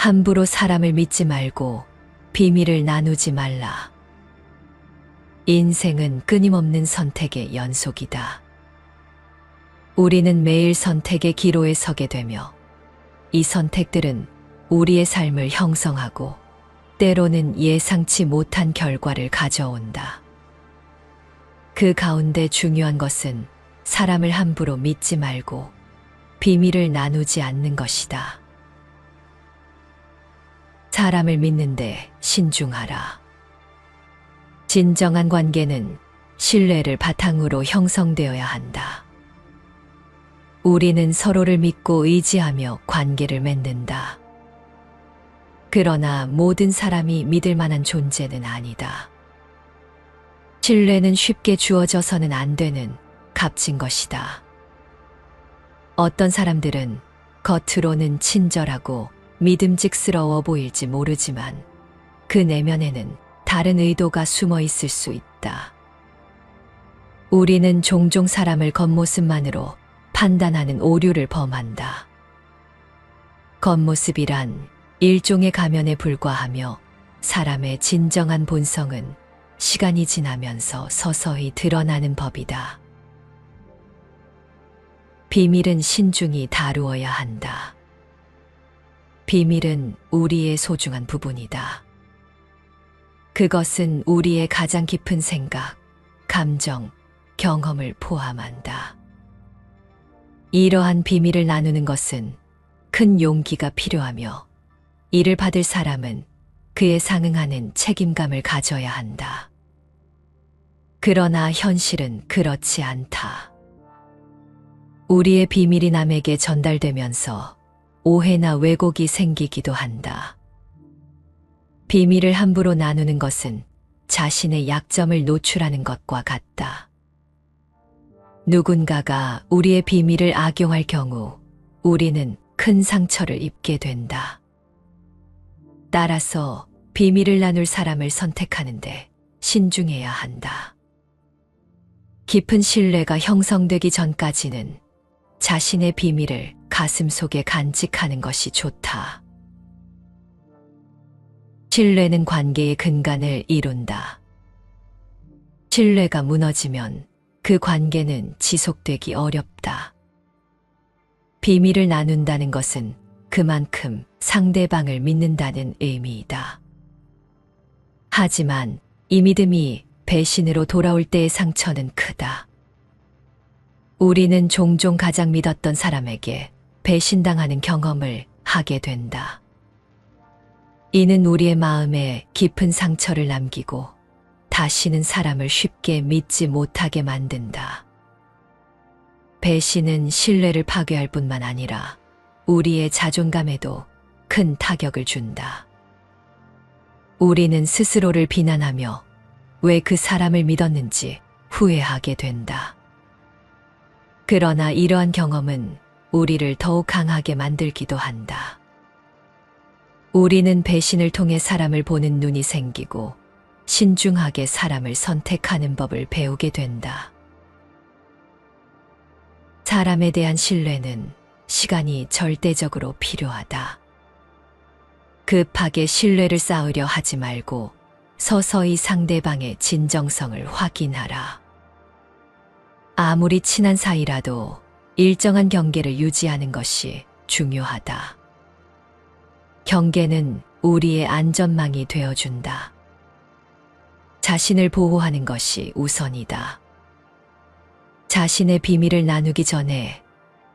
함부로 사람을 믿지 말고 비밀을 나누지 말라. 인생은 끊임없는 선택의 연속이다. 우리는 매일 선택의 기로에 서게 되며 이 선택들은 우리의 삶을 형성하고 때로는 예상치 못한 결과를 가져온다. 그 가운데 중요한 것은 사람을 함부로 믿지 말고 비밀을 나누지 않는 것이다. 사람을 믿는데 신중하라. 진정한 관계는 신뢰를 바탕으로 형성되어야 한다. 우리는 서로를 믿고 의지하며 관계를 맺는다. 그러나 모든 사람이 믿을 만한 존재는 아니다. 신뢰는 쉽게 주어져서는 안 되는 값진 것이다. 어떤 사람들은 겉으로는 친절하고 믿음직스러워 보일지 모르지만 그 내면에는 다른 의도가 숨어 있을 수 있다. 우리는 종종 사람을 겉모습만으로 판단하는 오류를 범한다. 겉모습이란 일종의 가면에 불과하며 사람의 진정한 본성은 시간이 지나면서 서서히 드러나는 법이다. 비밀은 신중히 다루어야 한다. 비밀은 우리의 소중한 부분이다. 그것은 우리의 가장 깊은 생각, 감정, 경험을 포함한다. 이러한 비밀을 나누는 것은 큰 용기가 필요하며 이를 받을 사람은 그에 상응하는 책임감을 가져야 한다. 그러나 현실은 그렇지 않다. 우리의 비밀이 남에게 전달되면서 오해나 왜곡이 생기기도 한다. 비밀을 함부로 나누는 것은 자신의 약점을 노출하는 것과 같다. 누군가가 우리의 비밀을 악용할 경우 우리는 큰 상처를 입게 된다. 따라서 비밀을 나눌 사람을 선택하는데 신중해야 한다. 깊은 신뢰가 형성되기 전까지는 자신의 비밀을 가슴속에 간직하는 것이 좋다. 신뢰는 관계의 근간을 이룬다. 신뢰가 무너지면 그 관계는 지속되기 어렵다. 비밀을 나눈다는 것은 그만큼 상대방을 믿는다는 의미이다. 하지만 이 믿음이 배신으로 돌아올 때의 상처는 크다. 우리는 종종 가장 믿었던 사람에게 배신당하는 경험을 하게 된다. 이는 우리의 마음에 깊은 상처를 남기고 다시는 사람을 쉽게 믿지 못하게 만든다. 배신은 신뢰를 파괴할 뿐만 아니라 우리의 자존감에도 큰 타격을 준다. 우리는 스스로를 비난하며 왜 그 사람을 믿었는지 후회하게 된다. 그러나 이러한 경험은 우리를 더욱 강하게 만들기도 한다. 우리는 배신을 통해 사람을 보는 눈이 생기고 신중하게 사람을 선택하는 법을 배우게 된다. 사람에 대한 신뢰는 시간이 절대적으로 필요하다. 급하게 신뢰를 쌓으려 하지 말고 서서히 상대방의 진정성을 확인하라. 아무리 친한 사이라도 일정한 경계를 유지하는 것이 중요하다. 경계는 우리의 안전망이 되어준다. 자신을 보호하는 것이 우선이다. 자신의 비밀을 나누기 전에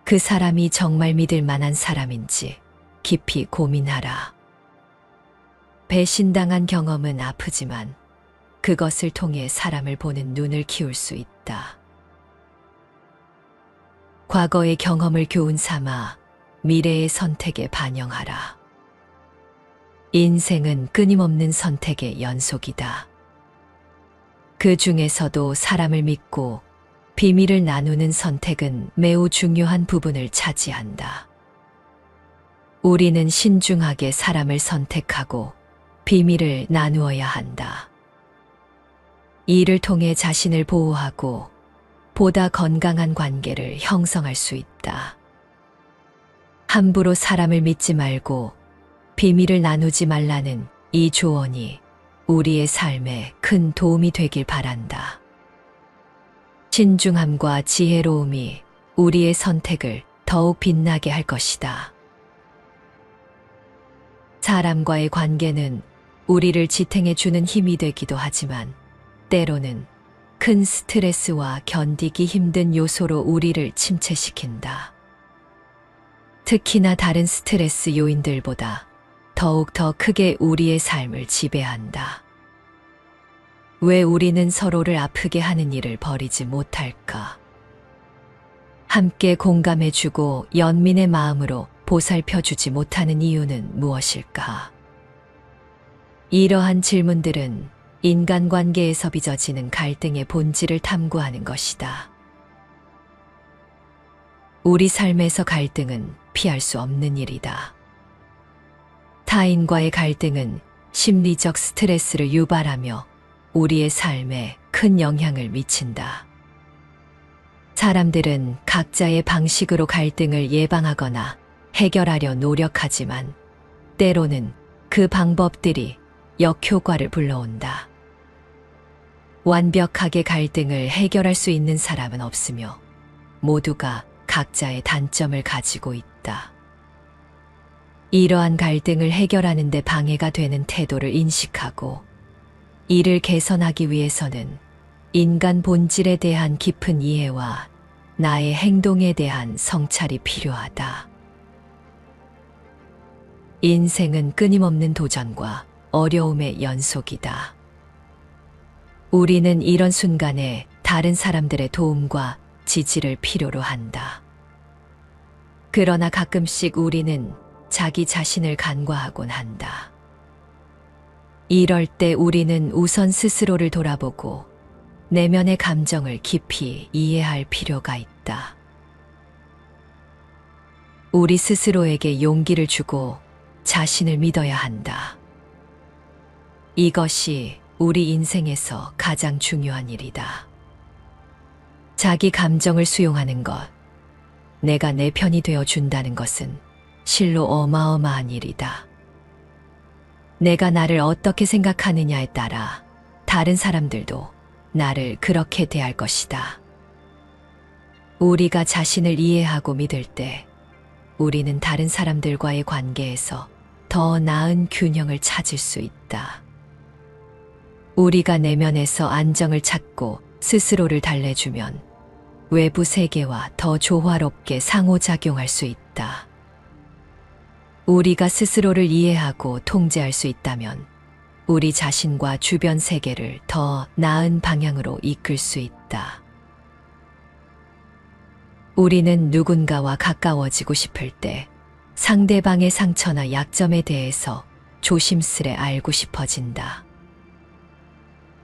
그 사람이 정말 믿을 만한 사람인지 깊이 고민하라. 배신당한 경험은 아프지만 그것을 통해 사람을 보는 눈을 키울 수 있다. 과거의 경험을 교훈 삼아 미래의 선택에 반영하라. 인생은 끊임없는 선택의 연속이다. 그 중에서도 사람을 믿고 비밀을 나누는 선택은 매우 중요한 부분을 차지한다. 우리는 신중하게 사람을 선택하고 비밀을 나누어야 한다. 이를 통해 자신을 보호하고 보다 건강한 관계를 형성할 수 있다. 함부로 사람을 믿지 말고 비밀을 나누지 말라는 이 조언이 우리의 삶에 큰 도움이 되길 바란다. 신중함과 지혜로움이 우리의 선택을 더욱 빛나게 할 것이다. 사람과의 관계는 우리를 지탱해 주는 힘이 되기도 하지만 때로는 큰 스트레스와 견디기 힘든 요소로 우리를 침체시킨다. 특히나 다른 스트레스 요인들보다 더욱 더 크게 우리의 삶을 지배한다. 왜 우리는 서로를 아프게 하는 일을 버리지 못할까? 함께 공감해주고 연민의 마음으로 보살펴주지 못하는 이유는 무엇일까? 이러한 질문들은 인간관계에서 빚어지는 갈등의 본질을 탐구하는 것이다. 우리 삶에서 갈등은 피할 수 없는 일이다. 타인과의 갈등은 심리적 스트레스를 유발하며 우리의 삶에 큰 영향을 미친다. 사람들은 각자의 방식으로 갈등을 예방하거나 해결하려 노력하지만 때로는 그 방법들이 역효과를 불러온다. 완벽하게 갈등을 해결할 수 있는 사람은 없으며 모두가 각자의 단점을 가지고 있다. 이러한 갈등을 해결하는 데 방해가 되는 태도를 인식하고 이를 개선하기 위해서는 인간 본질에 대한 깊은 이해와 나의 행동에 대한 성찰이 필요하다. 인생은 끊임없는 도전과 어려움의 연속이다. 우리는 이런 순간에 다른 사람들의 도움과 지지를 필요로 한다. 그러나 가끔씩 우리는 자기 자신을 간과하곤 한다. 이럴 때 우리는 우선 스스로를 돌아보고 내면의 감정을 깊이 이해할 필요가 있다. 우리 스스로에게 용기를 주고 자신을 믿어야 한다. 이것이 우리 인생에서 가장 중요한 일이다. 자기 감정을 수용하는 것, 내가 내 편이 되어 준다는 것은 실로 어마어마한 일이다. 내가 나를 어떻게 생각하느냐에 따라 다른 사람들도 나를 그렇게 대할 것이다. 우리가 자신을 이해하고 믿을 때 우리는 다른 사람들과의 관계에서 더 나은 균형을 찾을 수 있다. 우리가 내면에서 안정을 찾고 스스로를 달래주면 외부 세계와 더 조화롭게 상호작용할 수 있다. 우리가 스스로를 이해하고 통제할 수 있다면 우리 자신과 주변 세계를 더 나은 방향으로 이끌 수 있다. 우리는 누군가와 가까워지고 싶을 때 상대방의 상처나 약점에 대해서 조심스레 알고 싶어진다.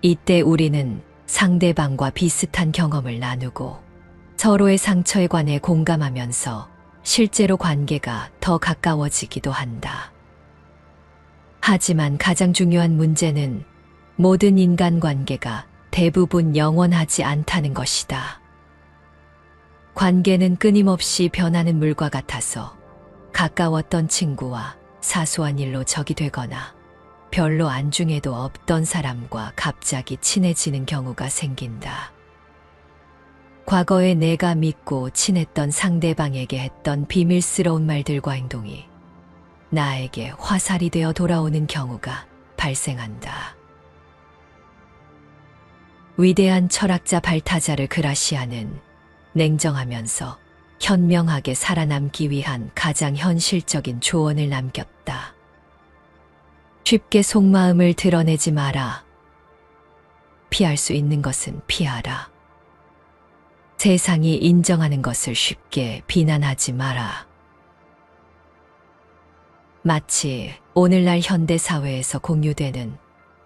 이때 우리는 상대방과 비슷한 경험을 나누고 서로의 상처에 관해 공감하면서 실제로 관계가 더 가까워지기도 한다. 하지만 가장 중요한 문제는 모든 인간관계가 대부분 영원하지 않다는 것이다. 관계는 끊임없이 변하는 물과 같아서 가까웠던 친구와 사소한 일로 적이 되거나 별로 안중에도 없던 사람과 갑자기 친해지는 경우가 생긴다. 과거에 내가 믿고 친했던 상대방에게 했던 비밀스러운 말들과 행동이 나에게 화살이 되어 돌아오는 경우가 발생한다. 위대한 철학자 발타자르 그라시아는 냉정하면서 현명하게 살아남기 위한 가장 현실적인 조언을 남겼다. 쉽게 속마음을 드러내지 마라. 피할 수 있는 것은 피하라. 세상이 인정하는 것을 쉽게 비난하지 마라. 마치 오늘날 현대사회에서 공유되는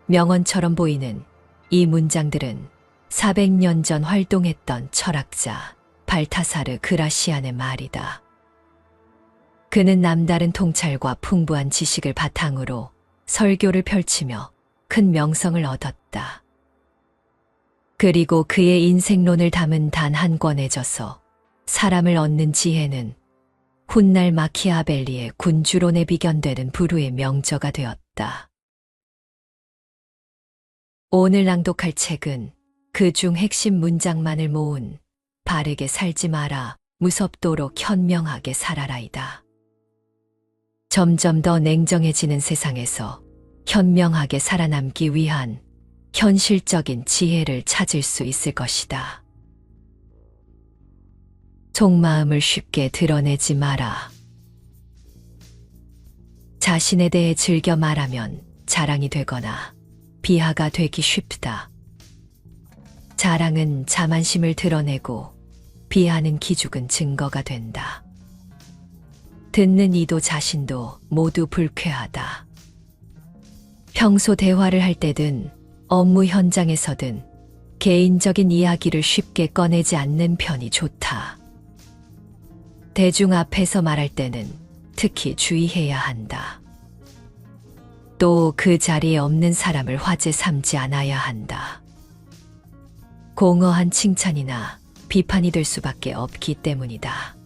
명언처럼 보이는 이 문장들은 400년 전 활동했던 철학자 발타사르 그라시안의 말이다. 그는 남다른 통찰과 풍부한 지식을 바탕으로 설교를 펼치며 큰 명성을 얻었다. 그리고 그의 인생론을 담은 단 한 권에 져서 사람을 얻는 지혜는 훗날 마키아벨리의 군주론에 비견되는 불후의 명저가 되었다. 오늘 낭독할 책은 그중 핵심 문장만을 모은 바르게 살지 마라, 무섭도록 현명하게 살아라이다. 점점 더 냉정해지는 세상에서 현명하게 살아남기 위한 현실적인 지혜를 찾을 수 있을 것이다. 속마음을 쉽게 드러내지 마라. 자신에 대해 즐겨 말하면 자랑이 되거나 비하가 되기 쉽다. 자랑은 자만심을 드러내고 비하는 기죽은 증거가 된다. 듣는 이도 자신도 모두 불쾌하다. 평소 대화를 할 때든 업무 현장에서든 개인적인 이야기를 쉽게 꺼내지 않는 편이 좋다. 대중 앞에서 말할 때는 특히 주의해야 한다. 또 그 자리에 없는 사람을 화제 삼지 않아야 한다. 공허한 칭찬이나 비판이 될 수밖에 없기 때문이다.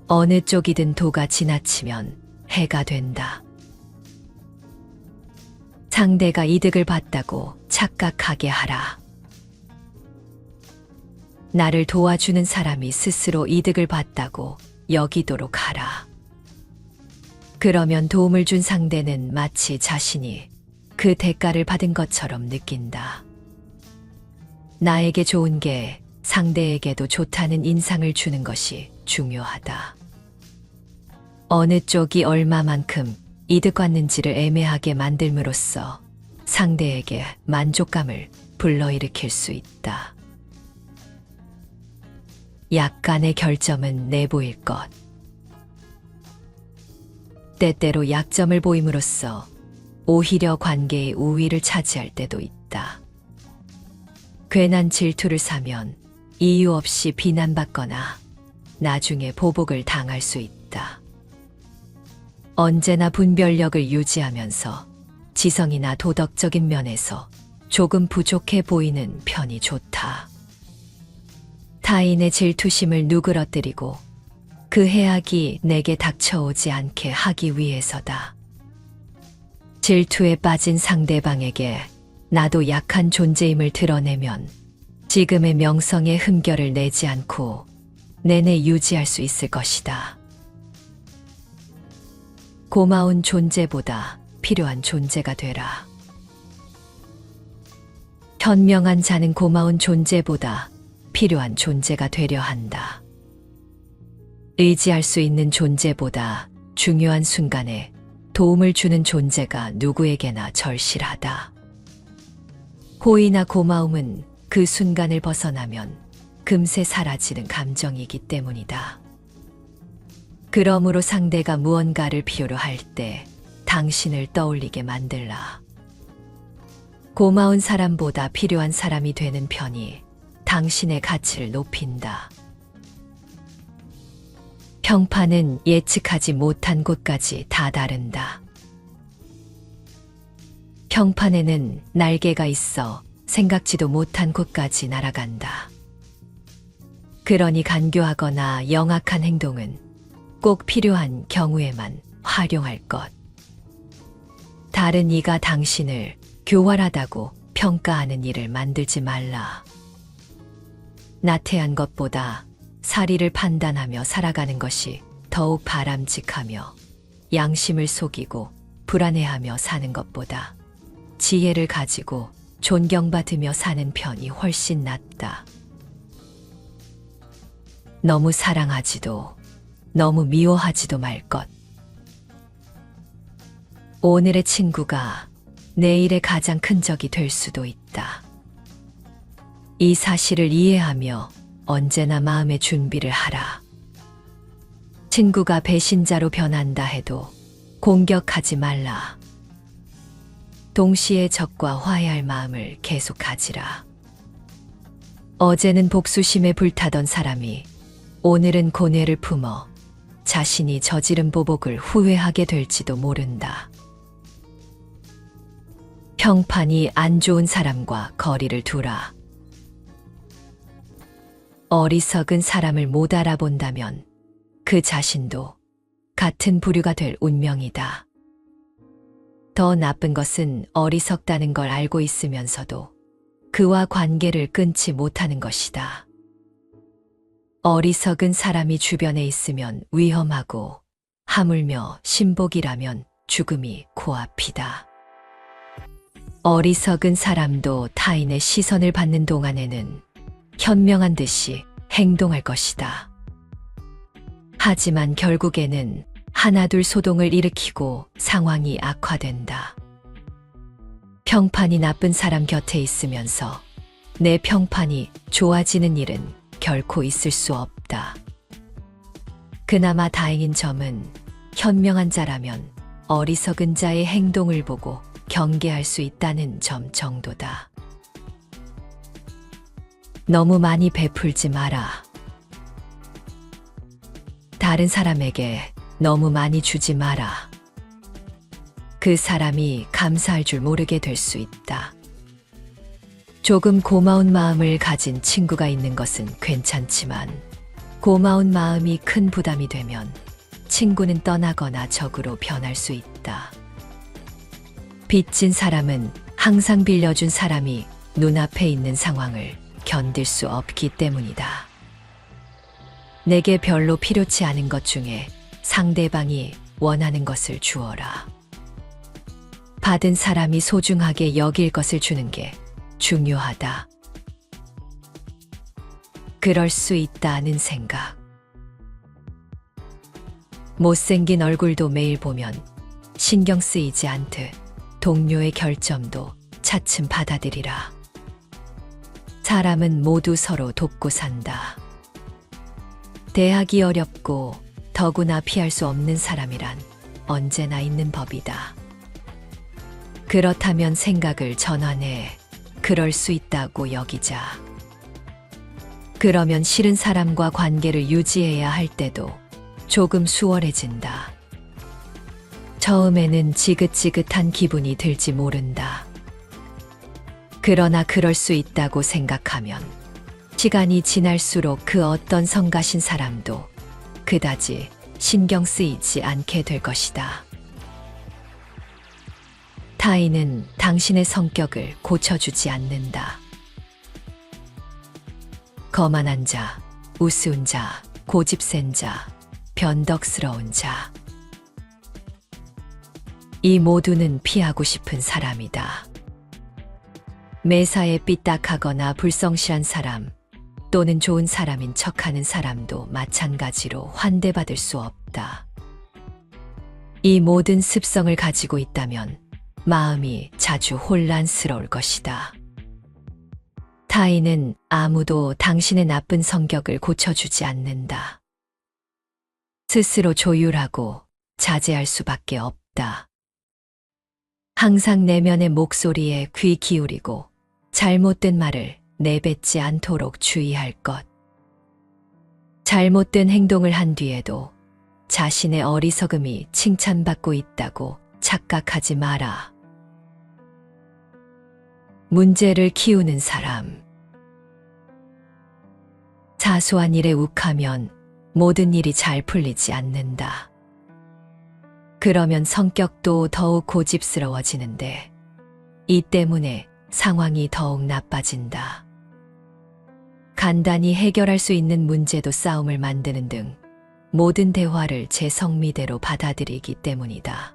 어느 쪽이든 도가 지나치면 해가 된다. 상대가 이득을 봤다고 착각하게 하라. 나를 도와주는 사람이 스스로 이득을 봤다고 여기도록 하라. 그러면 도움을 준 상대는 마치 자신이 그 대가를 받은 것처럼 느낀다. 나에게 좋은 게 상대에게도 좋다는 인상을 주는 것이 중요하다. 어느 쪽이 얼마만큼 이득 받는지를 애매하게 만들므로써 상대에게 만족감을 불러일으킬 수 있다. 약간의 결점은 내보일 것. 때때로 약점을 보임으로써 오히려 관계의 우위를 차지할 때도 있다. 괜한 질투를 사면 이유 없이 비난받거나 나중에 보복을 당할 수 있다. 언제나 분별력을 유지하면서 지성이나 도덕적인 면에서 조금 부족해 보이는 편이 좋다. 타인의 질투심을 누그러뜨리고 그 해악이 내게 닥쳐오지 않게 하기 위해서다. 질투에 빠진 상대방에게 나도 약한 존재임을 드러내면 지금의 명성에 흠결을 내지 않고 내내 유지할 수 있을 것이다. 고마운 존재보다 필요한 존재가 되라. 현명한 자는 고마운 존재보다 필요한 존재가 되려 한다. 의지할 수 있는 존재보다 중요한 순간에 도움을 주는 존재가 누구에게나 절실하다. 호의나 고마움은 그 순간을 벗어나면 금세 사라지는 감정이기 때문이다. 그러므로 상대가 무언가를 필요로 할 때 당신을 떠올리게 만들라. 고마운 사람보다 필요한 사람이 되는 편이 당신의 가치를 높인다. 평판은 예측하지 못한 곳까지 다다른다. 평판에는 날개가 있어 생각지도 못한 곳까지 날아간다. 그러니 간교하거나 영악한 행동은 꼭 필요한 경우에만 활용할 것. 다른 이가 당신을 교활하다고 평가하는 일을 만들지 말라. 나태한 것보다 사리를 판단하며 살아가는 것이 더욱 바람직하며 양심을 속이고 불안해하며 사는 것보다 지혜를 가지고 존경받으며 사는 편이 훨씬 낫다. 너무 사랑하지도 너무 미워하지도 말 것. 오늘의 친구가 내일의 가장 큰 적이 될 수도 있다. 이 사실을 이해하며 언제나 마음의 준비를 하라. 친구가 배신자로 변한다 해도 공격하지 말라. 동시에 적과 화해할 마음을 계속 가지라. 어제는 복수심에 불타던 사람이 오늘은 고뇌를 품어 자신이 저지른 보복을 후회하게 될지도 모른다. 평판이 안 좋은 사람과 거리를 두라. 어리석은 사람을 못 알아본다면 그 자신도 같은 부류가 될 운명이다. 더 나쁜 것은 어리석다는 걸 알고 있으면서도 그와 관계를 끊지 못하는 것이다. 어리석은 사람이 주변에 있으면 위험하고 하물며 신복이라면 죽음이 코앞이다. 어리석은 사람도 타인의 시선을 받는 동안에는 현명한 듯이 행동할 것이다. 하지만 결국에는 하나둘 소동을 일으키고 상황이 악화된다. 평판이 나쁜 사람 곁에 있으면서 내 평판이 좋아지는 일은 결코 있을 수 없다. 그나마 다행인 점은 현명한 자라면 어리석은 자의 행동을 보고 경계할 수 있다는 점 정도다. 너무 많이 베풀지 마라. 다른 사람에게 너무 많이 주지 마라. 그 사람이 감사할 줄 모르게 될 수 있다. 조금 고마운 마음을 가진 친구가 있는 것은 괜찮지만 고마운 마음이 큰 부담이 되면 친구는 떠나거나 적으로 변할 수 있다. 빚진 사람은 항상 빌려준 사람이 눈앞에 있는 상황을 견딜 수 없기 때문이다. 내게 별로 필요치 않은 것 중에 상대방이 원하는 것을 주어라. 받은 사람이 소중하게 여길 것을 주는 게 중요하다. 그럴 수 있다는 생각. 못생긴 얼굴도 매일 보면 신경 쓰이지 않듯 동료의 결점도 차츰 받아들이라. 사람은 모두 서로 돕고 산다. 대하기 어렵고 더구나 피할 수 없는 사람이란 언제나 있는 법이다. 그렇다면 생각을 전환해 그럴 수 있다고 여기자. 그러면 싫은 사람과 관계를 유지해야 할 때도 조금 수월해진다. 처음에는 지긋지긋한 기분이 들지 모른다. 그러나 그럴 수 있다고 생각하면 시간이 지날수록 그 어떤 성가신 사람도 그다지 신경 쓰이지 않게 될 것이다. 타인은 당신의 성격을 고쳐주지 않는다. 거만한 자, 우스운 자, 고집센 자, 변덕스러운 자. 이 모두는 피하고 싶은 사람이다. 매사에 삐딱하거나 불성실한 사람 또는 좋은 사람인 척하는 사람도 마찬가지로 환대받을 수 없다. 이 모든 습성을 가지고 있다면 마음이 자주 혼란스러울 것이다. 타인은 아무도 당신의 나쁜 성격을 고쳐주지 않는다. 스스로 조율하고 자제할 수밖에 없다. 항상 내면의 목소리에 귀 기울이고 잘못된 말을 내뱉지 않도록 주의할 것. 잘못된 행동을 한 뒤에도 자신의 어리석음이 칭찬받고 있다고 착각하지 마라. 문제를 키우는 사람. 사소한 일에 욱하면 모든 일이 잘 풀리지 않는다. 그러면 성격도 더욱 고집스러워지는데 이 때문에 상황이 더욱 나빠진다. 간단히 해결할 수 있는 문제도 싸움을 만드는 등 모든 대화를 제 성미대로 받아들이기 때문이다.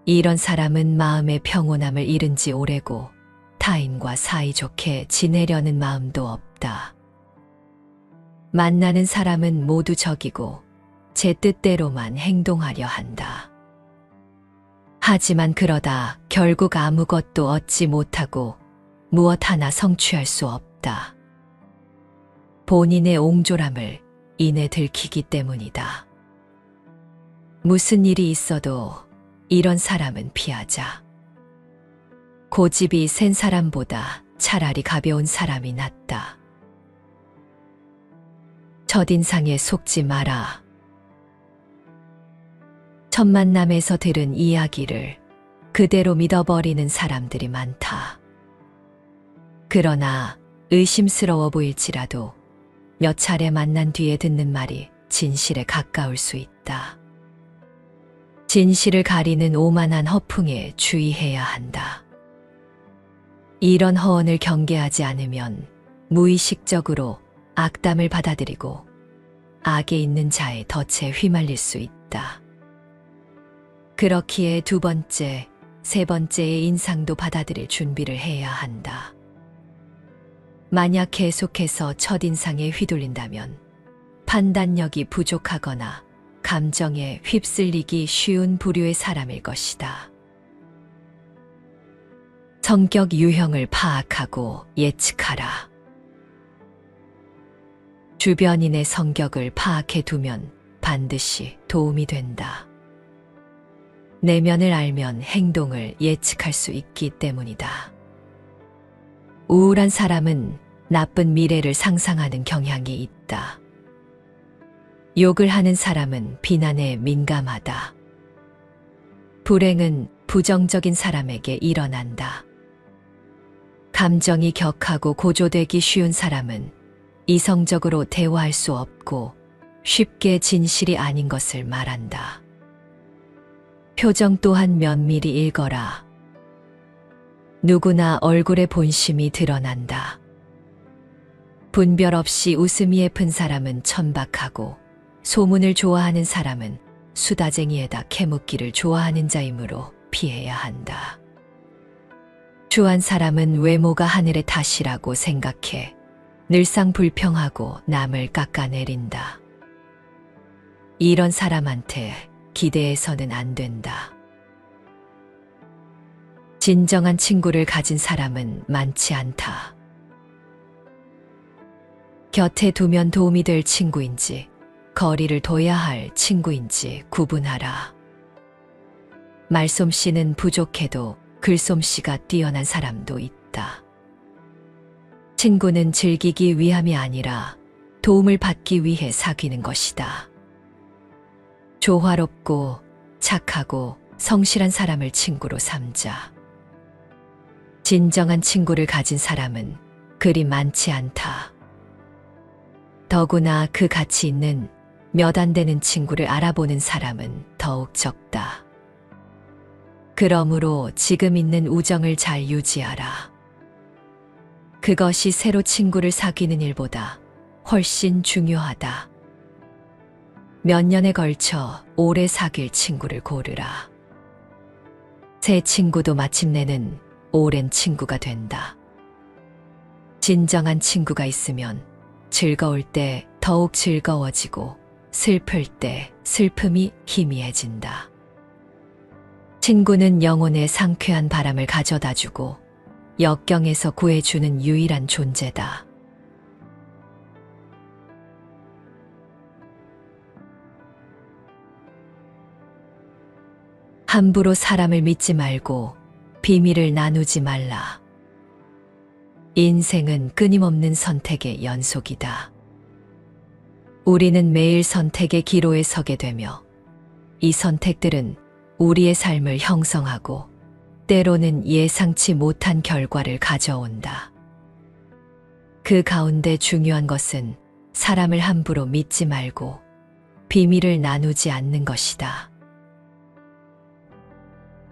이런 사람은 마음의 평온함을 잃은 지 오래고 타인과 사이좋게 지내려는 마음도 없다. 만나는 사람은 모두 적이고 제 뜻대로만 행동하려 한다. 하지만 그러다 결국 아무것도 얻지 못하고 무엇 하나 성취할 수 없다. 본인의 옹졸함을 이내 들키기 때문이다. 무슨 일이 있어도 이런 사람은 피하자. 고집이 센 사람보다 차라리 가벼운 사람이 낫다. 첫인상에 속지 마라. 첫 만남에서 들은 이야기를 그대로 믿어버리는 사람들이 많다. 그러나 의심스러워 보일지라도 몇 차례 만난 뒤에 듣는 말이 진실에 가까울 수 있다. 진실을 가리는 오만한 허풍에 주의해야 한다. 이런 허언을 경계하지 않으면 무의식적으로 악담을 받아들이고 악에 있는 자의 덫에 휘말릴 수 있다. 그렇기에 두 번째, 세 번째의 인상도 받아들일 준비를 해야 한다. 만약 계속해서 첫인상에 휘둘린다면 판단력이 부족하거나 감정에 휩쓸리기 쉬운 부류의 사람일 것이다. 성격 유형을 파악하고 예측하라. 주변인의 성격을 파악해 두면 반드시 도움이 된다. 내면을 알면 행동을 예측할 수 있기 때문이다. 우울한 사람은 나쁜 미래를 상상하는 경향이 있다. 욕을 하는 사람은 비난에 민감하다. 불행은 부정적인 사람에게 일어난다. 감정이 격하고 고조되기 쉬운 사람은 이성적으로 대화할 수 없고 쉽게 진실이 아닌 것을 말한다. 표정 또한 면밀히 읽어라. 누구나 얼굴에 본심이 드러난다. 분별 없이 웃음이 예쁜 사람은 천박하고 소문을 좋아하는 사람은 수다쟁이에다 캐묻기를 좋아하는 자이므로 피해야 한다. 추한 사람은 외모가 하늘의 탓이라고 생각해 늘상 불평하고 남을 깎아내린다. 이런 사람한테 기대해서는 안 된다. 진정한 친구를 가진 사람은 많지 않다. 곁에 두면 도움이 될 친구인지 거리를 둬야 할 친구인지 구분하라. 말솜씨는 부족해도 글솜씨가 뛰어난 사람도 있다. 친구는 즐기기 위함이 아니라 도움을 받기 위해 사귀는 것이다. 조화롭고 착하고 성실한 사람을 친구로 삼자. 진정한 친구를 가진 사람은 그리 많지 않다. 더구나 그 가치 있는 몇 안 되는 친구를 알아보는 사람은 더욱 적다. 그러므로 지금 있는 우정을 잘 유지하라. 그것이 새로 친구를 사귀는 일보다 훨씬 중요하다. 몇 년에 걸쳐 오래 사귈 친구를 고르라. 새 친구도 마침내는 오랜 친구가 된다. 진정한 친구가 있으면 즐거울 때 더욱 즐거워지고 슬플 때 슬픔이 희미해진다. 친구는 영혼의 상쾌한 바람을 가져다주고 역경에서 구해주는 유일한 존재다. 함부로 사람을 믿지 말고 비밀을 나누지 말라. 인생은 끊임없는 선택의 연속이다. 우리는 매일 선택의 기로에 서게 되며 이 선택들은 우리의 삶을 형성하고 때로는 예상치 못한 결과를 가져온다. 그 가운데 중요한 것은 사람을 함부로 믿지 말고 비밀을 나누지 않는 것이다.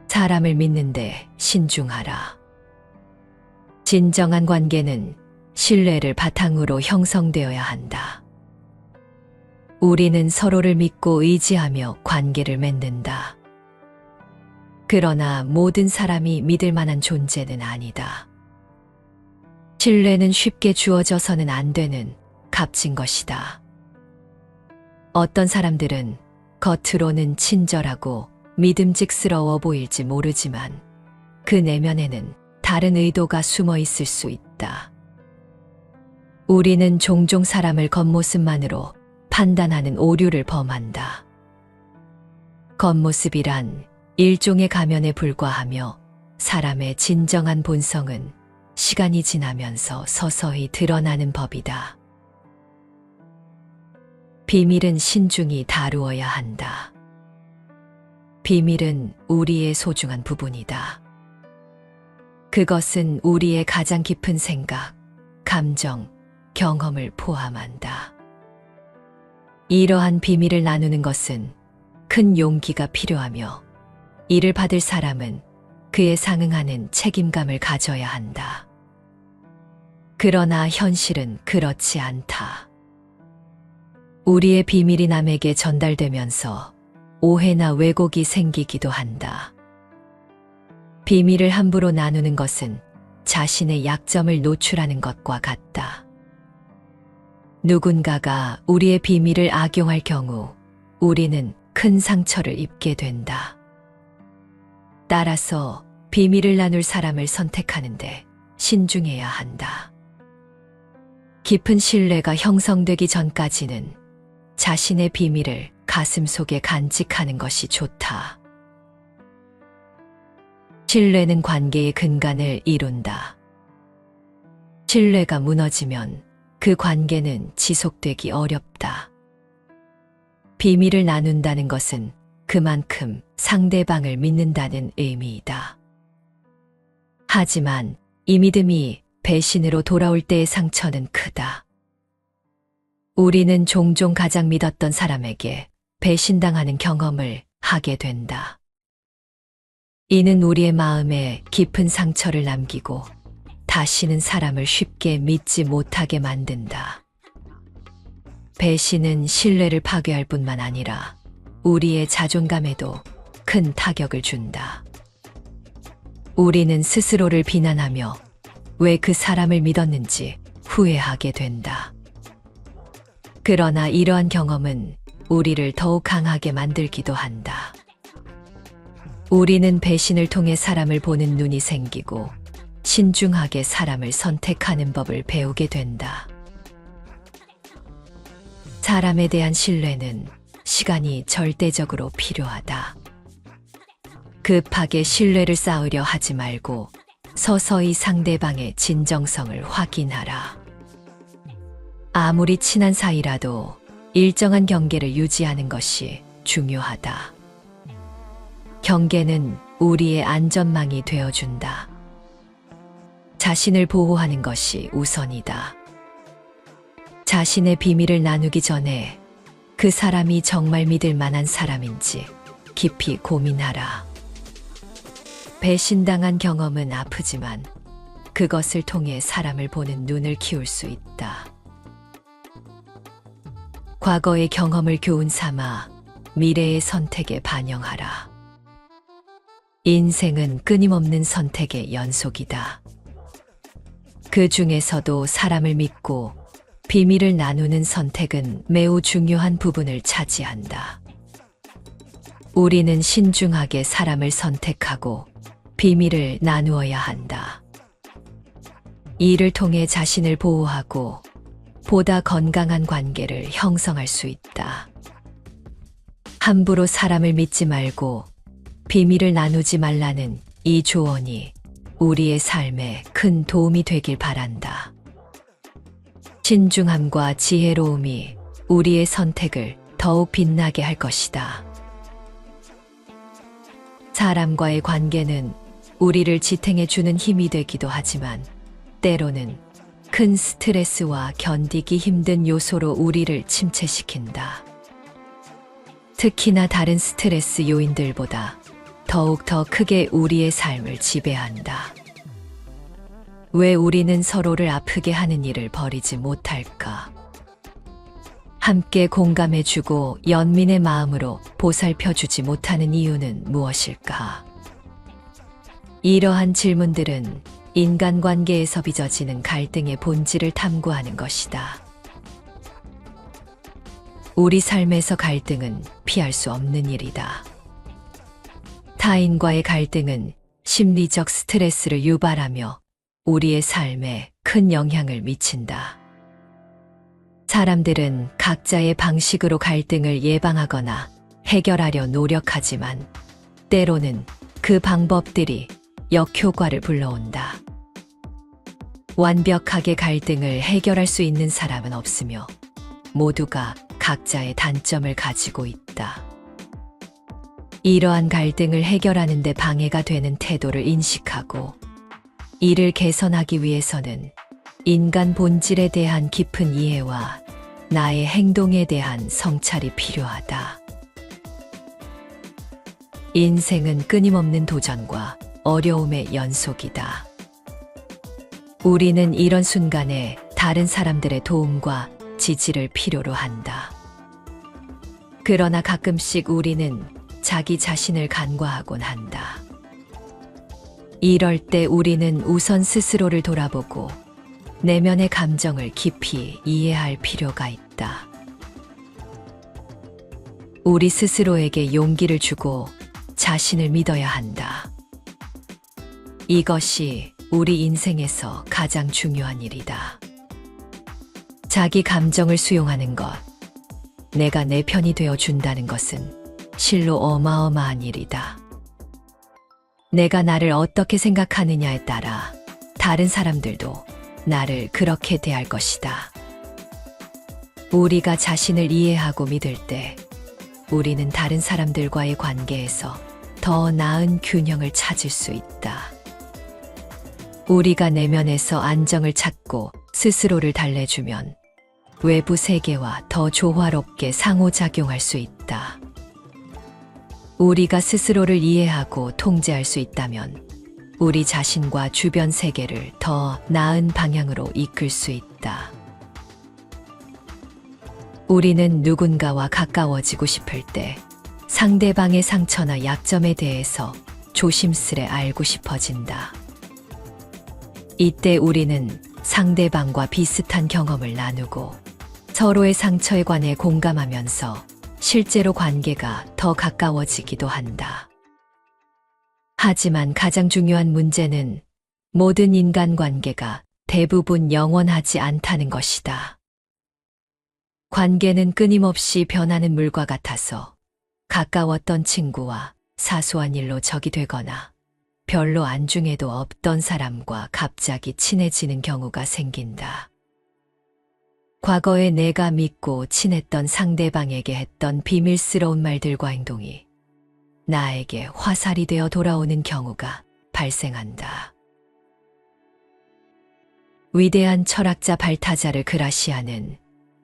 사람을 믿는데 신중하라. 진정한 관계는 신뢰를 바탕으로 형성되어야 한다. 우리는 서로를 믿고 의지하며 관계를 맺는다. 그러나 모든 사람이 믿을 만한 존재는 아니다. 신뢰는 쉽게 주어져서는 안 되는 값진 것이다. 어떤 사람들은 겉으로는 친절하고 믿음직스러워 보일지 모르지만 그 내면에는 다른 의도가 숨어 있을 수 있다. 우리는 종종 사람을 겉모습만으로 판단하는 오류를 범한다. 겉모습이란 일종의 가면에 불과하며 사람의 진정한 본성은 시간이 지나면서 서서히 드러나는 법이다. 비밀은 신중히 다루어야 한다. 비밀은 우리의 소중한 부분이다. 그것은 우리의 가장 깊은 생각, 감정, 경험을 포함한다. 이러한 비밀을 나누는 것은 큰 용기가 필요하며 이를 받을 사람은 그에 상응하는 책임감을 가져야 한다. 그러나 현실은 그렇지 않다. 우리의 비밀이 남에게 전달되면서 오해나 왜곡이 생기기도 한다. 비밀을 함부로 나누는 것은 자신의 약점을 노출하는 것과 같다. 누군가가 우리의 비밀을 악용할 경우 우리는 큰 상처를 입게 된다. 따라서 비밀을 나눌 사람을 선택하는데 신중해야 한다. 깊은 신뢰가 형성되기 전까지는 자신의 비밀을 가슴속에 간직하는 것이 좋다. 신뢰는 관계의 근간을 이룬다. 신뢰가 무너지면 그 관계는 지속되기 어렵다. 비밀을 나눈다는 것은 그만큼 상대방을 믿는다는 의미이다. 하지만 이 믿음이 배신으로 돌아올 때의 상처는 크다. 우리는 종종 가장 믿었던 사람에게 배신당하는 경험을 하게 된다. 이는 우리의 마음에 깊은 상처를 남기고 다시는 사람을 쉽게 믿지 못하게 만든다. 배신은 신뢰를 파괴할 뿐만 아니라 우리의 자존감에도 큰 타격을 준다. 우리는 스스로를 비난하며 왜 그 사람을 믿었는지 후회하게 된다. 그러나 이러한 경험은 우리를 더욱 강하게 만들기도 한다. 우리는 배신을 통해 사람을 보는 눈이 생기고 신중하게 사람을 선택하는 법을 배우게 된다. 사람에 대한 신뢰는 시간이 절대적으로 필요하다. 급하게 신뢰를 쌓으려 하지 말고 서서히 상대방의 진정성을 확인하라. 아무리 친한 사이라도 일정한 경계를 유지하는 것이 중요하다. 경계는 우리의 안전망이 되어준다. 자신을 보호하는 것이 우선이다. 자신의 비밀을 나누기 전에 그 사람이 정말 믿을 만한 사람인지 깊이 고민하라. 배신당한 경험은 아프지만 그것을 통해 사람을 보는 눈을 키울 수 있다. 과거의 경험을 교훈 삼아 미래의 선택에 반영하라. 인생은 끊임없는 선택의 연속이다. 그 중에서도 사람을 믿고 비밀을 나누는 선택은 매우 중요한 부분을 차지한다. 우리는 신중하게 사람을 선택하고 비밀을 나누어야 한다. 이를 통해 자신을 보호하고 보다 건강한 관계를 형성할 수 있다. 함부로 사람을 믿지 말고 비밀을 나누지 말라는 이 조언이 우리의 삶에 큰 도움이 되길 바란다. 신중함과 지혜로움이 우리의 선택을 더욱 빛나게 할 것이다. 사람과의 관계는 우리를 지탱해 주는 힘이 되기도 하지만 때로는 큰 스트레스와 견디기 힘든 요소로 우리를 침체시킨다. 특히나 다른 스트레스 요인들보다 더욱 더 크게 우리의 삶을 지배한다. 왜 우리는 서로를 아프게 하는 일을 버리지 못할까? 함께 공감해주고 연민의 마음으로 보살펴주지 못하는 이유는 무엇일까? 이러한 질문들은 인간관계에서 빚어지는 갈등의 본질을 탐구하는 것이다. 우리 삶에서 갈등은 피할 수 없는 일이다. 타인과의 갈등은 심리적 스트레스를 유발하며 우리의 삶에 큰 영향을 미친다. 사람들은 각자의 방식으로 갈등을 예방하거나 해결하려 노력하지만 때로는 그 방법들이 역효과를 불러온다. 완벽하게 갈등을 해결할 수 있는 사람은 없으며 모두가 각자의 단점을 가지고 있다. 이러한 갈등을 해결하는 데 방해가 되는 태도를 인식하고 이를 개선하기 위해서는 인간 본질에 대한 깊은 이해와 나의 행동에 대한 성찰이 필요하다. 인생은 끊임없는 도전과 어려움의 연속이다. 우리는 이런 순간에 다른 사람들의 도움과 지지를 필요로 한다. 그러나 가끔씩 우리는 자기 자신을 간과하곤 한다. 이럴 때 우리는 우선 스스로를 돌아보고 내면의 감정을 깊이 이해할 필요가 있다. 우리 스스로에게 용기를 주고 자신을 믿어야 한다. 이것이 우리 인생에서 가장 중요한 일이다. 자기 감정을 수용하는 것, 내가 내 편이 되어 준다는 것은 실로 어마어마한 일이다. 내가 나를 어떻게 생각하느냐에 따라 다른 사람들도 나를 그렇게 대할 것이다. 우리가 자신을 이해하고 믿을 때 우리는 다른 사람들과의 관계에서 더 나은 균형을 찾을 수 있다. 우리가 내면에서 안정을 찾고 스스로를 달래주면 외부 세계와 더 조화롭게 상호작용할 수 있다. 우리가 스스로를 이해하고 통제할 수 있다면 우리 자신과 주변 세계를 더 나은 방향으로 이끌 수 있다. 우리는 누군가와 가까워지고 싶을 때 상대방의 상처나 약점에 대해서 조심스레 알고 싶어진다. 이때 우리는 상대방과 비슷한 경험을 나누고 서로의 상처에 관해 공감하면서 실제로 관계가 더 가까워지기도 한다. 하지만 가장 중요한 문제는 모든 인간관계가 대부분 영원하지 않다는 것이다. 관계는 끊임없이 변하는 물과 같아서 가까웠던 친구와 사소한 일로 적이 되거나 별로 안중에도 없던 사람과 갑자기 친해지는 경우가 생긴다. 과거에 내가 믿고 친했던 상대방에게 했던 비밀스러운 말들과 행동이 나에게 화살이 되어 돌아오는 경우가 발생한다. 위대한 철학자 발타자르 그라시아는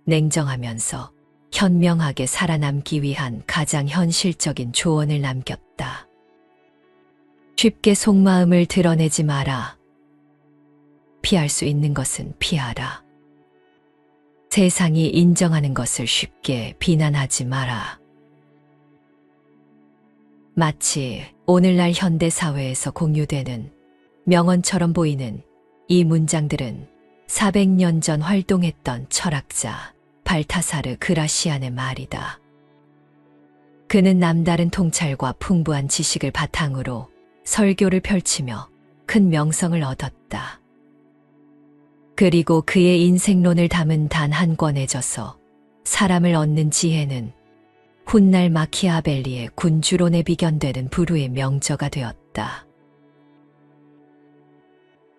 냉정하면서 현명하게 살아남기 위한 가장 현실적인 조언을 남겼다. 쉽게 속마음을 드러내지 마라. 피할 수 있는 것은 피하라. 세상이 인정하는 것을 쉽게 비난하지 마라. 마치 오늘날 현대사회에서 공유되는 명언처럼 보이는 이 문장들은 400년 전 활동했던 철학자 발타사르 그라시안의 말이다. 그는 남다른 통찰과 풍부한 지식을 바탕으로 설교를 펼치며 큰 명성을 얻었다. 그리고 그의 인생론을 담은 단 한 권에 져서 사람을 얻는 지혜는 훗날 마키아벨리의 군주론에 비견되는 불후의 명저가 되었다.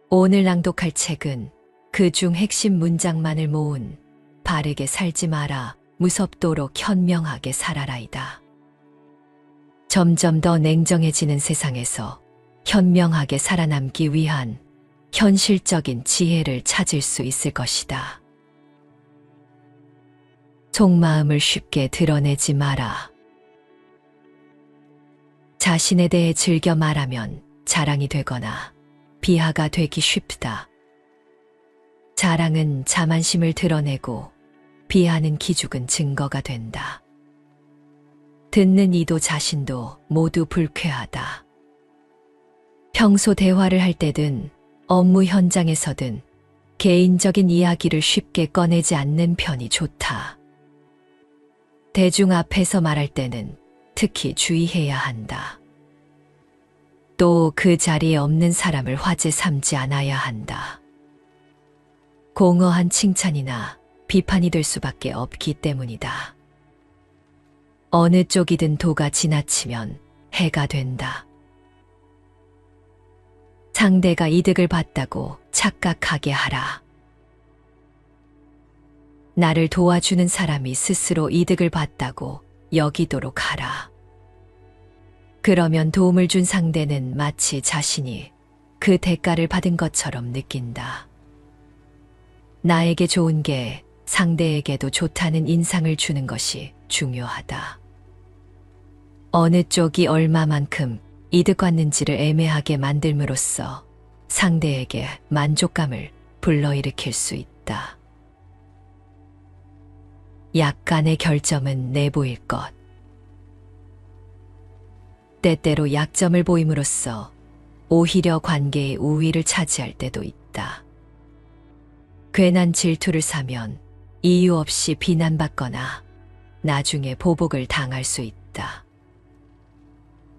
오늘 낭독할 책은 그중 핵심 문장만을 모은 바르게 살지 마라, 무섭도록 현명하게 살아라이다. 점점 더 냉정해지는 세상에서 현명하게 살아남기 위한 현실적인 지혜를 찾을 수 있을 것이다. 속마음을 쉽게 드러내지 마라. 자신에 대해 즐겨 말하면 자랑이 되거나 비하가 되기 쉽다. 자랑은 자만심을 드러내고 비하는 기죽은 증거가 된다. 듣는 이도 자신도 모두 불쾌하다. 평소 대화를 할 때든 업무 현장에서든 개인적인 이야기를 쉽게 꺼내지 않는 편이 좋다. 대중 앞에서 말할 때는 특히 주의해야 한다. 또 그 자리에 없는 사람을 화제 삼지 않아야 한다. 공허한 칭찬이나 비판이 될 수밖에 없기 때문이다. 어느 쪽이든 도가 지나치면 해가 된다. 상대가 이득을 봤다고 착각하게 하라. 나를 도와주는 사람이 스스로 이득을 봤다고 여기도록 하라. 그러면 도움을 준 상대는 마치 자신이 그 대가를 받은 것처럼 느낀다. 나에게 좋은 게 상대에게도 좋다는 인상을 주는 것이 중요하다. 어느 쪽이 얼마만큼 이득 받는지를 애매하게 만들므로써 상대에게 만족감을 불러일으킬 수 있다. 약간의 결점은 내보일 것. 때때로 약점을 보임으로써 오히려 관계의 우위를 차지할 때도 있다. 괜한 질투를 사면 이유 없이 비난받거나 나중에 보복을 당할 수 있다.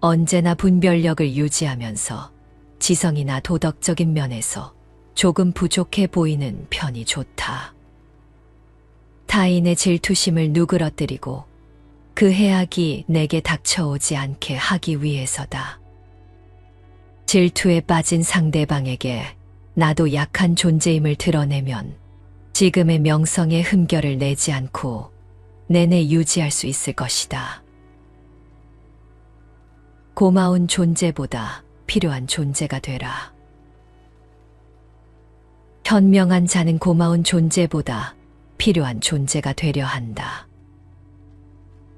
언제나 분별력을 유지하면서 지성이나 도덕적인 면에서 조금 부족해 보이는 편이 좋다. 타인의 질투심을 누그러뜨리고 그 해악이 내게 닥쳐오지 않게 하기 위해서다. 질투에 빠진 상대방에게 나도 약한 존재임을 드러내면 지금의 명성에 흠결을 내지 않고 내내 유지할 수 있을 것이다. 고마운 존재보다 필요한 존재가 되라. 현명한 자는 고마운 존재보다 필요한 존재가 되려 한다.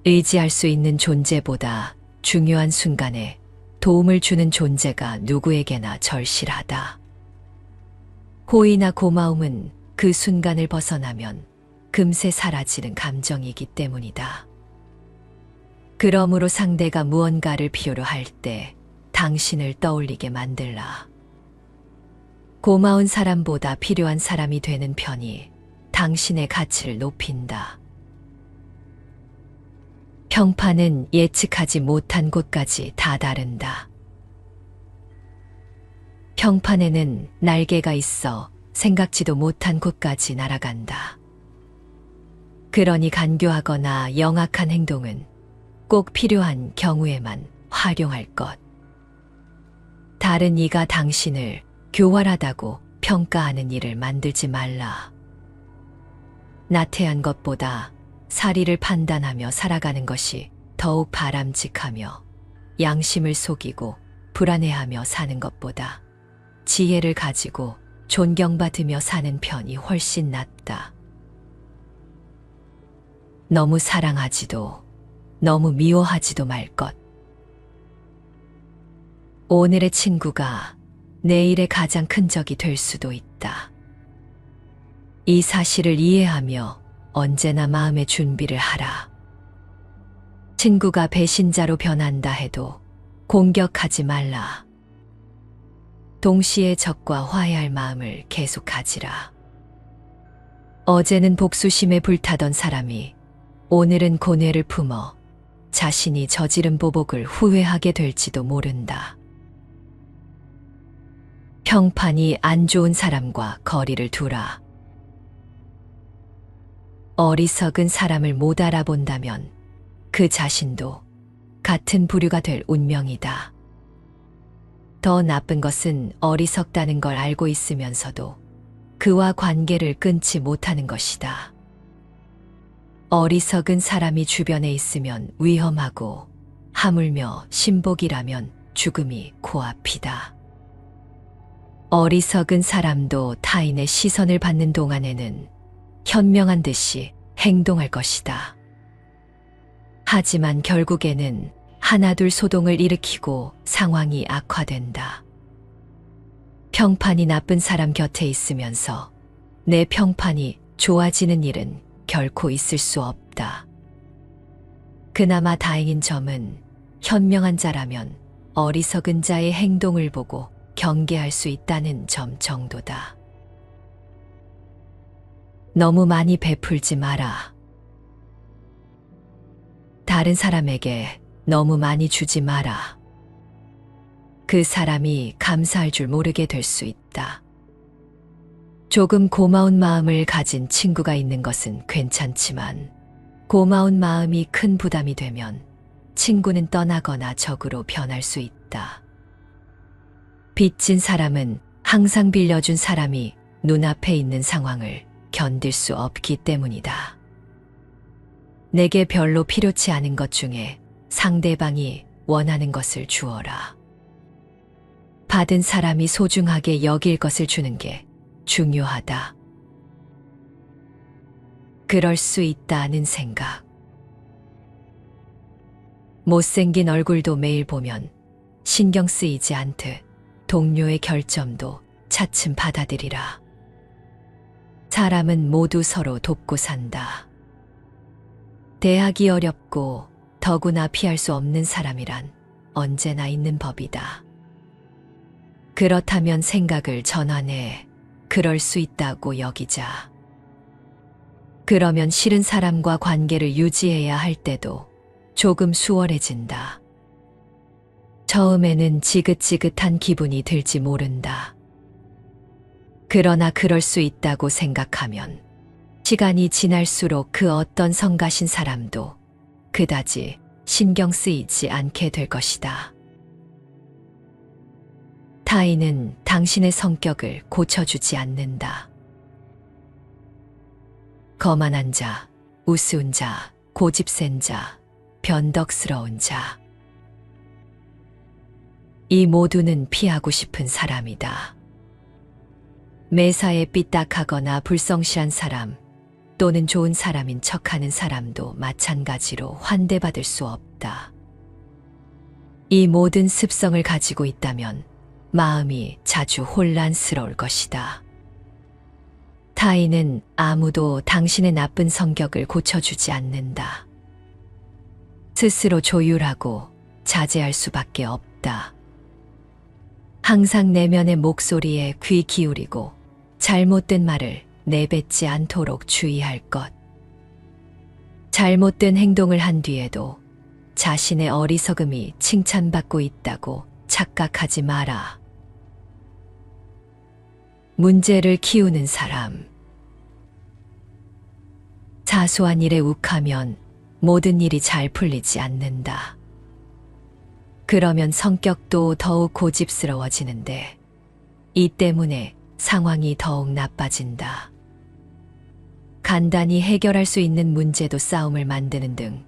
의지할 수 있는 존재보다 중요한 순간에 도움을 주는 존재가 누구에게나 절실하다. 호의나 고마움은 그 순간을 벗어나면 금세 사라지는 감정이기 때문이다. 그러므로 상대가 무언가를 필요로 할 때 당신을 떠올리게 만들라. 고마운 사람보다 필요한 사람이 되는 편이 당신의 가치를 높인다. 평판은 예측하지 못한 곳까지 다다른다. 평판에는 날개가 있어 생각지도 못한 곳까지 날아간다. 그러니 간교하거나 영악한 행동은 꼭 필요한 경우에만 활용할 것. 다른 이가 당신을 교활하다고 평가하는 일을 만들지 말라. 나태한 것보다 사리를 판단하며 살아가는 것이 더욱 바람직하며 양심을 속이고 불안해하며 사는 것보다 지혜를 가지고 존경받으며 사는 편이 훨씬 낫다. 너무 사랑하지도 너무 미워하지도 말 것. 오늘의 친구가 내일의 가장 큰 적이 될 수도 있다. 이 사실을 이해하며 언제나 마음의 준비를 하라. 친구가 배신자로 변한다 해도 공격하지 말라. 동시에 적과 화해할 마음을 계속 가지라. 어제는 복수심에 불타던 사람이 오늘은 고뇌를 품어 자신이 저지른 보복을 후회하게 될지도 모른다. 평판이 안 좋은 사람과 거리를 두라. 어리석은 사람을 못 알아본다면 그 자신도 같은 부류가 될 운명이다. 더 나쁜 것은 어리석다는 걸 알고 있으면서도 그와 관계를 끊지 못하는 것이다. 어리석은 사람이 주변에 있으면 위험하고 하물며 신복이라면 죽음이 코앞이다. 어리석은 사람도 타인의 시선을 받는 동안에는 현명한 듯이 행동할 것이다. 하지만 결국에는 하나둘 소동을 일으키고 상황이 악화된다. 평판이 나쁜 사람 곁에 있으면서 내 평판이 좋아지는 일은 결코 있을 수 없다. 그나마 다행인 점은 현명한 자라면 어리석은 자의 행동을 보고 경계할 수 있다는 점 정도다. 너무 많이 베풀지 마라. 다른 사람에게 너무 많이 주지 마라. 그 사람이 감사할 줄 모르게 될 수 있다. 조금 고마운 마음을 가진 친구가 있는 것은 괜찮지만 고마운 마음이 큰 부담이 되면 친구는 떠나거나 적으로 변할 수 있다. 빚진 사람은 항상 빌려준 사람이 눈앞에 있는 상황을 견딜 수 없기 때문이다. 내게 별로 필요치 않은 것 중에 상대방이 원하는 것을 주어라. 받은 사람이 소중하게 여길 것을 주는 게 중요하다. 그럴 수 있다는 생각. 못생긴 얼굴도 매일 보면 신경 쓰이지 않듯 동료의 결점도 차츰 받아들이라. 사람은 모두 서로 돕고 산다. 대하기 어렵고 더구나 피할 수 없는 사람이란 언제나 있는 법이다. 그렇다면 생각을 전환해 그럴 수 있다고 여기자. 그러면 싫은 사람과 관계를 유지해야 할 때도 조금 수월해진다. 처음에는 지긋지긋한 기분이 들지 모른다. 그러나 그럴 수 있다고 생각하면 시간이 지날수록 그 어떤 성가신 사람도 그다지 신경 쓰이지 않게 될 것이다. 타인은 당신의 성격을 고쳐주지 않는다. 거만한 자, 우스운 자, 고집센 자, 변덕스러운 자. 이 모두는 피하고 싶은 사람이다. 매사에 삐딱하거나 불성실한 사람 또는 좋은 사람인 척하는 사람도 마찬가지로 환대받을 수 없다. 이 모든 습성을 가지고 있다면 마음이 자주 혼란스러울 것이다. 타인은 아무도 당신의 나쁜 성격을 고쳐주지 않는다. 스스로 조율하고 자제할 수밖에 없다. 항상 내면의 목소리에 귀 기울이고 잘못된 말을 내뱉지 않도록 주의할 것. 잘못된 행동을 한 뒤에도 자신의 어리석음이 칭찬받고 있다고 착각하지 마라. 문제를 키우는 사람. 사소한 일에 욱하면 모든 일이 잘 풀리지 않는다. 그러면 성격도 더욱 고집스러워지는데 이 때문에 상황이 더욱 나빠진다. 간단히 해결할 수 있는 문제도 싸움을 만드는 등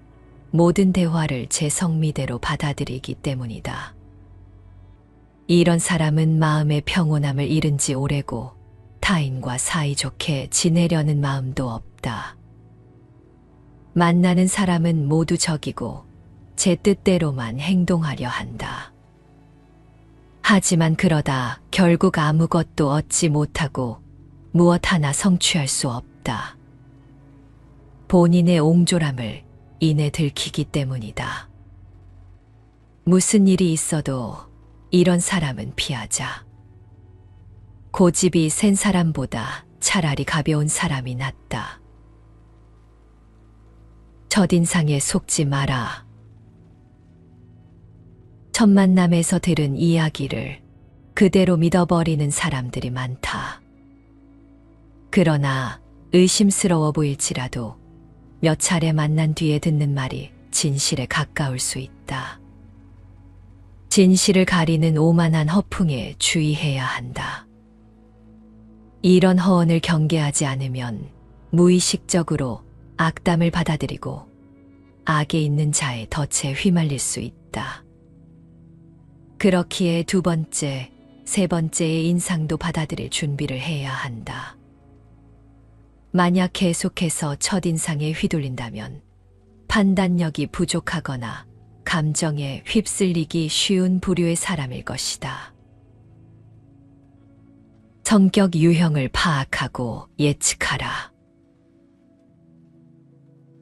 모든 대화를 제 성미대로 받아들이기 때문이다. 이런 사람은 마음의 평온함을 잃은 지 오래고 타인과 사이좋게 지내려는 마음도 없다. 만나는 사람은 모두 적이고 제 뜻대로만 행동하려 한다. 하지만 그러다 결국 아무것도 얻지 못하고 무엇 하나 성취할 수 없다. 본인의 옹졸함을 이내 들키기 때문이다. 무슨 일이 있어도 이런 사람은 피하자. 고집이 센 사람보다 차라리 가벼운 사람이 낫다. 첫인상에 속지 마라. 첫 만남에서 들은 이야기를 그대로 믿어버리는 사람들이 많다. 그러나 의심스러워 보일지라도 몇 차례 만난 뒤에 듣는 말이 진실에 가까울 수 있다. 진실을 가리는 오만한 허풍에 주의해야 한다. 이런 허언을 경계하지 않으면 무의식적으로 악담을 받아들이고 악에 있는 자의 덫에 휘말릴 수 있다. 그렇기에 두 번째, 세 번째의 인상도 받아들일 준비를 해야 한다. 만약 계속해서 첫인상에 휘둘린다면 판단력이 부족하거나 감정에 휩쓸리기 쉬운 부류의 사람일 것이다. 성격 유형을 파악하고 예측하라.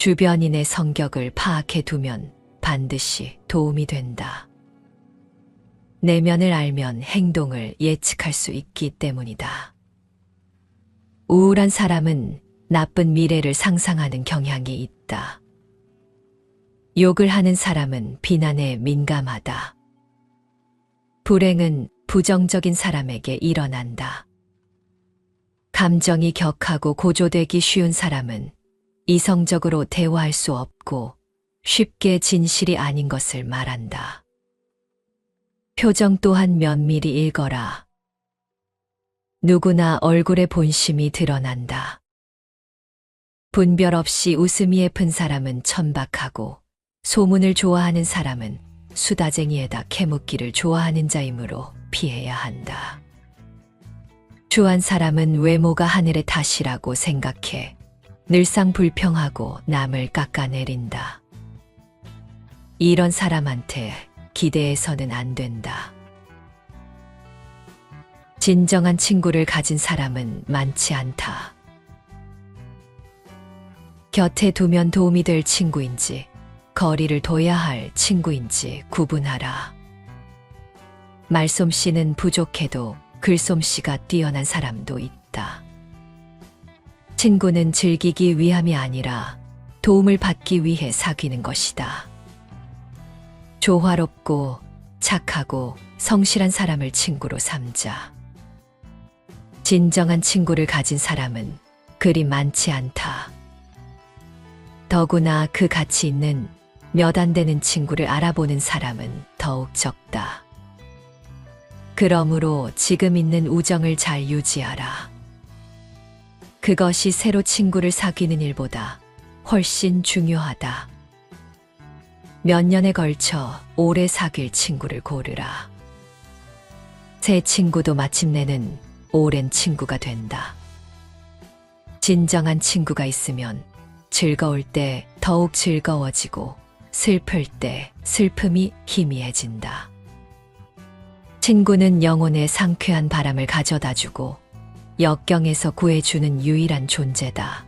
주변인의 성격을 파악해 두면 반드시 도움이 된다. 내면을 알면 행동을 예측할 수 있기 때문이다. 우울한 사람은 나쁜 미래를 상상하는 경향이 있다. 욕을 하는 사람은 비난에 민감하다. 불행은 부정적인 사람에게 일어난다. 감정이 격하고 고조되기 쉬운 사람은 이성적으로 대화할 수 없고 쉽게 진실이 아닌 것을 말한다. 표정 또한 면밀히 읽어라. 누구나 얼굴에 본심이 드러난다. 분별 없이 웃음이 예쁜 사람은 천박하고 소문을 좋아하는 사람은 수다쟁이에다 캐묻기를 좋아하는 자이므로 피해야 한다. 추한 사람은 외모가 하늘의 탓이라고 생각해 늘상 불평하고 남을 깎아내린다. 이런 사람한테 기대해서는 안 된다. 진정한 친구를 가진 사람은 많지 않다. 곁에 두면 도움이 될 친구인지, 거리를 둬야 할 친구인지 구분하라. 말솜씨는 부족해도 글솜씨가 뛰어난 사람도 있다. 친구는 즐기기 위함이 아니라 도움을 받기 위해 사귀는 것이다. 조화롭고 착하고 성실한 사람을 친구로 삼자. 진정한 친구를 가진 사람은 그리 많지 않다. 더구나 그 가치 있는 몇 안 되는 친구를 알아보는 사람은 더욱 적다. 그러므로 지금 있는 우정을 잘 유지하라. 그것이 새로 친구를 사귀는 일보다 훨씬 중요하다. 몇 년에 걸쳐 오래 사귈 친구를 고르라. 새 친구도 마침내는 오랜 친구가 된다. 진정한 친구가 있으면 즐거울 때 더욱 즐거워지고 슬플 때 슬픔이 희미해진다. 친구는 영혼에 상쾌한 바람을 가져다주고 역경에서 구해주는 유일한 존재다.